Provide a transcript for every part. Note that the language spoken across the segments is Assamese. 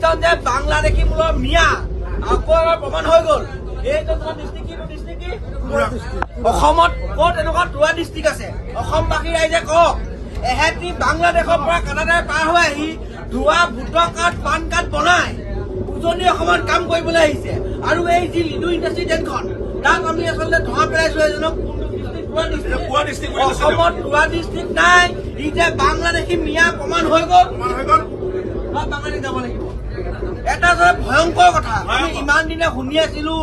এইজন যে বাংলাদেশী মূলৰ মিয়া আকৌ এবাৰ প্ৰমাণ হৈ গ'ল। এইজন ডিষ্ট্ৰিক্ট অসমত ক'ত এনেকুৱা দুটা ডিষ্ট্ৰিক্ট আছে? অসমবাসী ৰাইজে কওক। এহেঁতি বাংলাদেশৰ পৰা কানাডাৰ পাৰ হৈ আহি ধোৱা ভোটৰ কাৰ্ড পান কাৰ্ড বনাই উজনি অসমত কাম কৰিবলৈ আহিছে। আৰু এই যি লিডু ইণ্ডাষ্ট্ৰী ট্ৰেইনখন তাক আমি আচলতে ধৰা পেলাইছো। এজনক অসমত দুটা ডিষ্ট্ৰিক্ট নাই। ই যে বাংলাদেশী মিয়া প্ৰমাণ হৈ গ'ল। বাংলাদেশ যাব লাগিব। এটা ভয়ংকৰ কথা। আমি ইমান দিনে শুনি আছিলো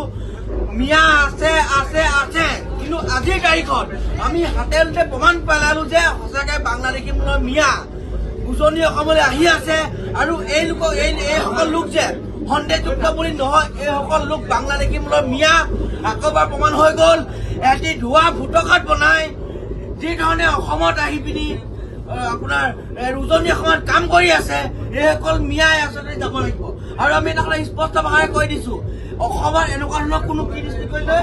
মিয়া আছে আছে আছে, কিন্তু আজিৰ তাৰিখত আমি হাতে প্ৰমাণ পেলালো যে সঁচাকে বাংলাদেশী মূলৰ মিয়া উজনি অসমলৈ আহি আছে। আৰু এইসকল লোক যে সন্দেহযুক্ত বুলি নহয়, এইসকল লোক বাংলাদেশী মূলৰ মিয়া আকৌ এবাৰ প্ৰমাণ হৈ গ'ল। এটি ধোৱা ভোটৰ কাৰ্ড বনাই যি ধৰণে অসমত আহি পিনি আপোনাৰ উজনি অসমত কাম কৰি আছে, এইসকল মিয়াই আচলতে যাব লাগিব। আৰু আমি এটা কথা স্পষ্ট ভাষাৰে কৈ দিছো, অসমত এনেকুৱা ধৰণৰ কোনো কি ডিষ্ট্ৰিক্ট কৰিলে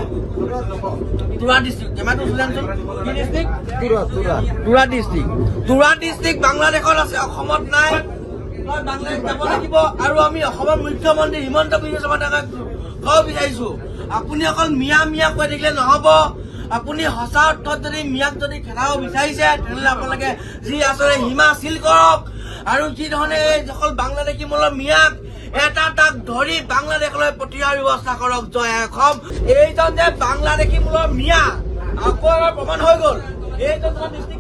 তুৰা ডিষ্ট্ৰিক্ট কেমেৰাটো চোলাচোন। কি ডিষ্ট্ৰিক্ট? তুৰা ডিষ্ট্ৰিক্ট। তুৰা ডিষ্ট্ৰিক্ট বাংলাদেশত আছে, অসমত নাই। বাংলাদেশ যাব লাগিব। আৰু আমি অসমৰ মুখ্যমন্ত্ৰী হিমন্ত বিশ্ব শৰ্মা ডাঙৰীয়াক ক'ব বিচাৰিছো, আপুনি অকল মিয়া মিয়া কৈ থাকিলে নহ'ব। আপুনি সঁচা অৰ্থত যদি মিয়াক যদি খেদাব বিচাৰিছে, তেনেহ'লে আপোনালোকে যি আচলতে সীমা চিল কৰক। আৰু যি ধৰণে এইসকল বাংলাদেশী মূলৰ মিয়াক এটা তাক ধৰি বাংলাদেশলৈ পঠিওৱাৰ ব্যৱস্থা কৰক। জয় অসম। এইজন যে বাংলাদেশী মূলৰ মিয়া আকৌ এবাৰ প্ৰমাণ হৈ গ'ল। এইজন ডিষ্ট্ৰিক্ট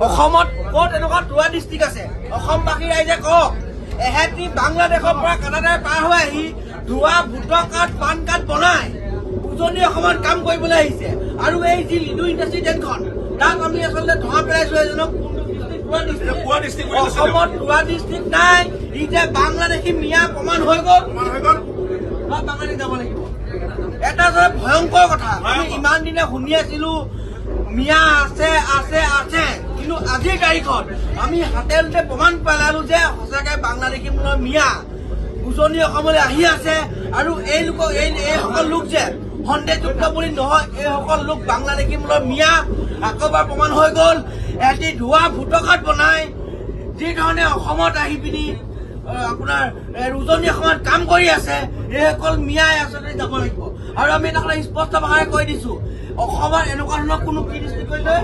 অসমত ক'ত এনেকুৱা দুটা ডিষ্ট্ৰিক্ট আছে? অসমবাসী ৰাইজে কওক। এহেঁতি বাংলাদেশৰ পৰা কানাডাৰ পাৰ হৈ আহি ধোৱা ভোটৰ কাৰ্ড পান কাৰ্ড বনাই উজনি অসমত কাম কৰিবলৈ আহিছে। আৰু এই যি লিডু ইণ্ডাষ্ট্ৰী ট্ৰেইনখন তাক আমি আচলতে ধৰা পেলাইছো। এজনক অসমত দুটা ডিষ্ট্ৰিক্ট নাই। ই যে বাংলাদেশী মিয়া প্ৰমাণ হৈ গ'ল। বাংলাদেশ যাব লাগিব। এটা ভয়ংকৰ কথা। আমি ইমান দিনে শুনি আছিলো মিয়া আছে আছে আছে, কিন্তু আজিৰ তাৰিখত আমি হাতে প্ৰমাণ পেলালো যে সঁচাকে বাংলাদেশী মূলৰ মিয়া উজনি অসমলৈ আহি আছে। আৰু এইসকল লোক যে সন্দেহযুক্ত বুলি নহয়, এইসকল লোক বাংলাদেশী মূলৰ মিয়া আকৌ এবাৰ প্ৰমাণ হৈ গ'ল। এটি ধোৱা ভোটৰ কাৰ্ড বনাই যি ধৰণে অসমত আহি পিনি আপোনাৰ উজনি অসমত কাম কৰি আছে, এইসকল মিয়াই আচলতে যাব লাগিব। আৰু আমি এটা কথা স্পষ্ট ভাষাৰে কৈ দিছো, অসমত এনেকুৱা ধৰণৰ কোনো কি ডিষ্ট্ৰিক্ট কৰিলে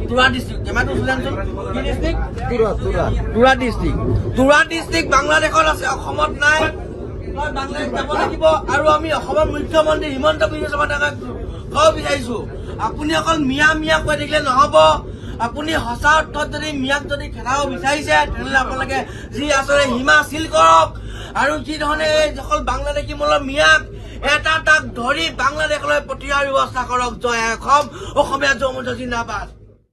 তুৰা ডিষ্ট্ৰিক্ট কেমেৰাটো চোলাচোন। কি ডিষ্ট্ৰিক্ট? তুৰা ডিষ্ট্ৰিক্ট। তুৰা ডিষ্ট্ৰিক্ট বাংলাদেশত আছে, অসমত নাই। বাংলাদেশ যাব লাগিব। আৰু আমি অসমৰ মুখ্যমন্ত্ৰী হিমন্ত বিশ্ব শৰ্মা ডাঙৰীয়াক ক'ব বিচাৰিছো, আপুনি অকল মিয়া মিয়া কৈ থাকিলে নহ'ব। আপুনি সঁচা অৰ্থত যদি মিয়াক যদি খেদাব বিচাৰিছে, তেনেহ'লে আপোনালোকে যি আচলতে সীমা চিল কৰক। আৰু যি ধৰণে এইসকল বাংলাদেশী মূলৰ মিয়াক এটা তাক ধৰি বাংলাদেশলৈ পঠিওৱাৰ ব্যৱস্থা কৰক। জয় অসম। অসমীয়া যৌমুদ্ৰা জিন্দাবাদ।